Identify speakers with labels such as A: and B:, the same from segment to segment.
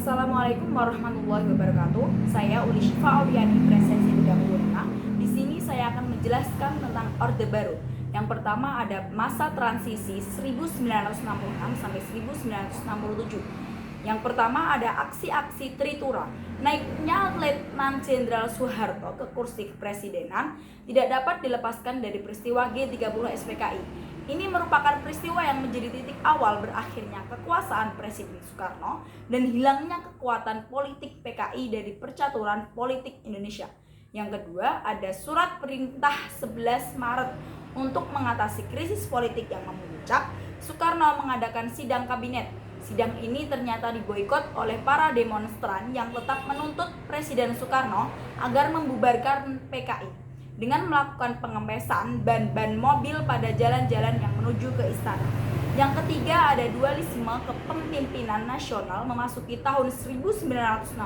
A: Assalamualaikum warahmatullahi wabarakatuh. Saya Uli Syifa Auliani, Presensi Bidang Ulama. Di sini saya akan menjelaskan tentang Orde Baru. Yang pertama ada masa transisi 1966 sampai 1967. Yang pertama ada aksi-aksi Tritura. Naiknya Letnan Jenderal Soeharto ke kursi kepresidenan tidak dapat dilepaskan dari peristiwa G30 SPKI. Ini merupakan peristiwa yang menjadi titik awal berakhirnya kekuasaan Presiden Soekarno dan hilangnya kekuatan politik PKI dari percaturan politik Indonesia. Yang kedua, ada surat perintah 11 Maret untuk mengatasi krisis politik yang memuncak. Soekarno mengadakan sidang kabinet. Sidang ini ternyata diboikot oleh para demonstran yang tetap menuntut Presiden Soekarno agar membubarkan PKI dengan melakukan pengempesan ban-ban mobil pada jalan-jalan yang menuju ke istana. Yang ketiga ada dualisme kepemimpinan nasional memasuki tahun 1966.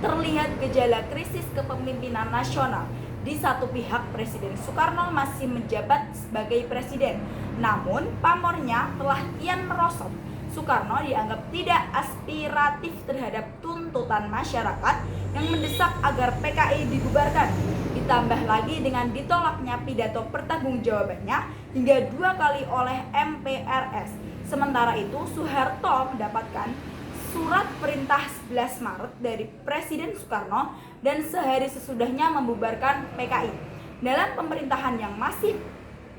A: Terlihat gejala krisis kepemimpinan nasional. Di satu pihak Presiden Soekarno masih menjabat sebagai presiden, namun pamornya telah kian merosot. Soekarno dianggap tidak aspiratif terhadap tuntutan masyarakat yang mendesak agar PKI dibubarkan. Ditambah lagi dengan ditolaknya pidato pertanggungjawabannya hingga 2 kali oleh MPRS. Sementara itu Soeharto mendapatkan surat perintah 11 Maret dari Presiden Soekarno dan sehari sesudahnya membubarkan PKI. Dalam pemerintahan yang masih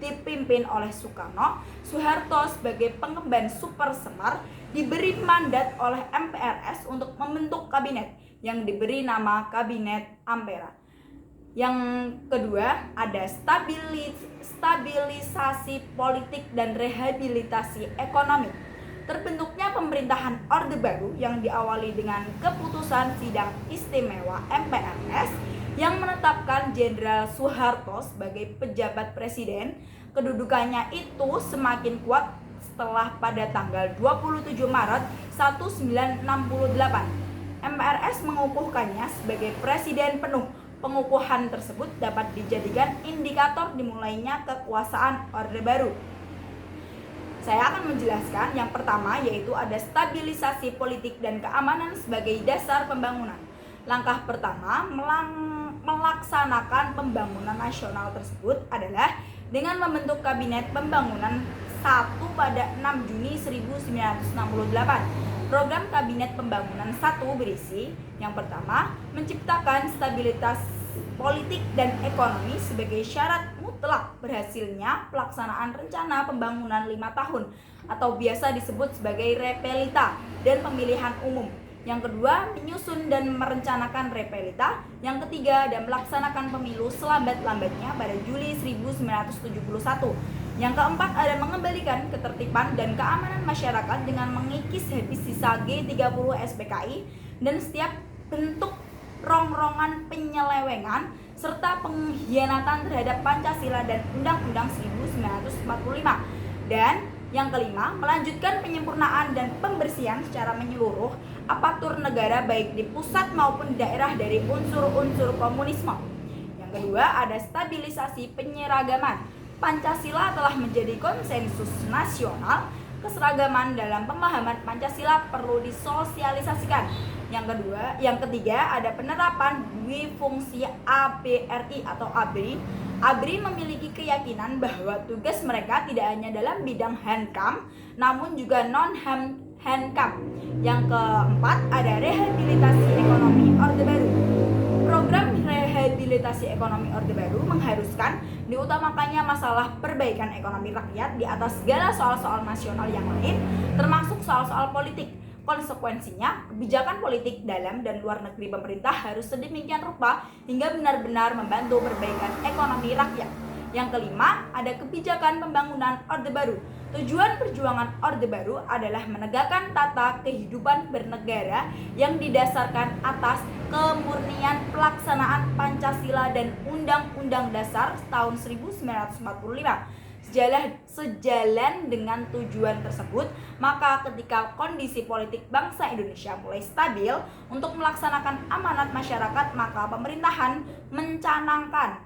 A: dipimpin oleh Soekarno, Soeharto sebagai pengemban super semar diberi mandat oleh MPRS untuk membentuk kabinet yang diberi nama Kabinet Ampera. Yang kedua ada stabilisasi politik dan rehabilitasi ekonomi. Terbentuknya pemerintahan Orde Baru yang diawali dengan keputusan sidang istimewa MPRS yang menetapkan Jenderal Soeharto sebagai pejabat presiden. Kedudukannya itu semakin kuat setelah pada tanggal 27 Maret 1968 MPRS mengukuhkannya sebagai presiden penuh. Pengukuhan tersebut dapat dijadikan indikator dimulainya kekuasaan Orde Baru. Saya akan menjelaskan yang pertama yaitu ada stabilisasi politik dan keamanan sebagai dasar pembangunan. Langkah pertama melaksanakan pembangunan nasional tersebut adalah dengan membentuk Kabinet Pembangunan 1 pada 6 Juni 1968. Program Kabinet Pembangunan 1 berisi yang pertama, menciptakan stabilitas politik dan ekonomi sebagai syarat mutlak berhasilnya pelaksanaan rencana pembangunan 5 tahun atau biasa disebut sebagai repelita dan pemilihan umum. Yang kedua, menyusun dan merencanakan repelita. Yang ketiga, dan melaksanakan pemilu selambat-lambatnya pada Juli 1971. Yang keempat, ada mengembalikan ketertiban dan keamanan masyarakat dengan mengikis habis sisa G30 SPKI dan setiap bentuk rongrongan penyelewengan serta pengkhianatan terhadap Pancasila dan Undang-Undang 1945. Dan yang kelima, melanjutkan penyempurnaan dan pembersihan secara menyeluruh aparatur negara baik di pusat maupun daerah dari unsur-unsur komunisme. Yang kedua, ada stabilisasi penyeragaman. Pancasila telah menjadi konsensus nasional. Keseragaman dalam pemahaman Pancasila perlu disosialisasikan. Yang ketiga ada penerapan dwifungsi ABRI atau ABRI. ABRI memiliki keyakinan bahwa tugas mereka tidak hanya dalam bidang Hankam, namun juga non-Hankam. Yang keempat ada rehabilitasi ekonomi Orde Baru. Program rehabilitasi ekonomi Orde Baru mengharuskan diutamakannya masalah perbaikan ekonomi rakyat di atas segala soal-soal nasional yang lain, termasuk soal-soal politik. Konsekuensinya, kebijakan politik dalam dan luar negeri pemerintah harus sedemikian rupa hingga benar-benar membantu perbaikan ekonomi rakyat. Yang kelima, ada kebijakan pembangunan Orde Baru. Tujuan perjuangan Orde Baru adalah menegakkan tata kehidupan bernegara yang didasarkan atas kemurnian pelaksanaan Pancasila dan Undang-Undang Dasar tahun 1945. Sejalan dengan tujuan tersebut, maka ketika kondisi politik bangsa Indonesia mulai stabil untuk melaksanakan amanat masyarakat, maka pemerintahan merencanakan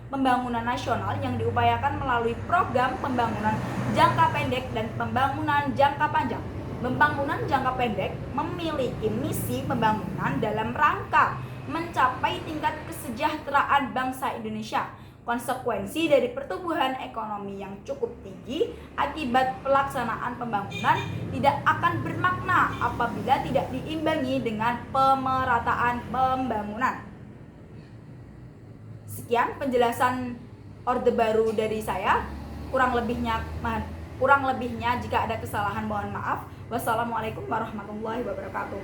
A: pembangunan nasional yang diupayakan melalui program pembangunan jangka pendek dan pembangunan jangka panjang. Pembangunan jangka pendek memiliki misi pembangunan dalam rangka mencapai tingkat kesejahteraan bangsa Indonesia. Konsekuensi dari pertumbuhan ekonomi yang cukup tinggi akibat pelaksanaan pembangunan tidak akan bermakna apabila tidak diimbangi dengan pemerataan pembangunan. Sekian penjelasan Orde Baru dari saya. Kurang lebihnya jika ada kesalahan mohon maaf. Wassalamualaikum warahmatullahi wabarakatuh.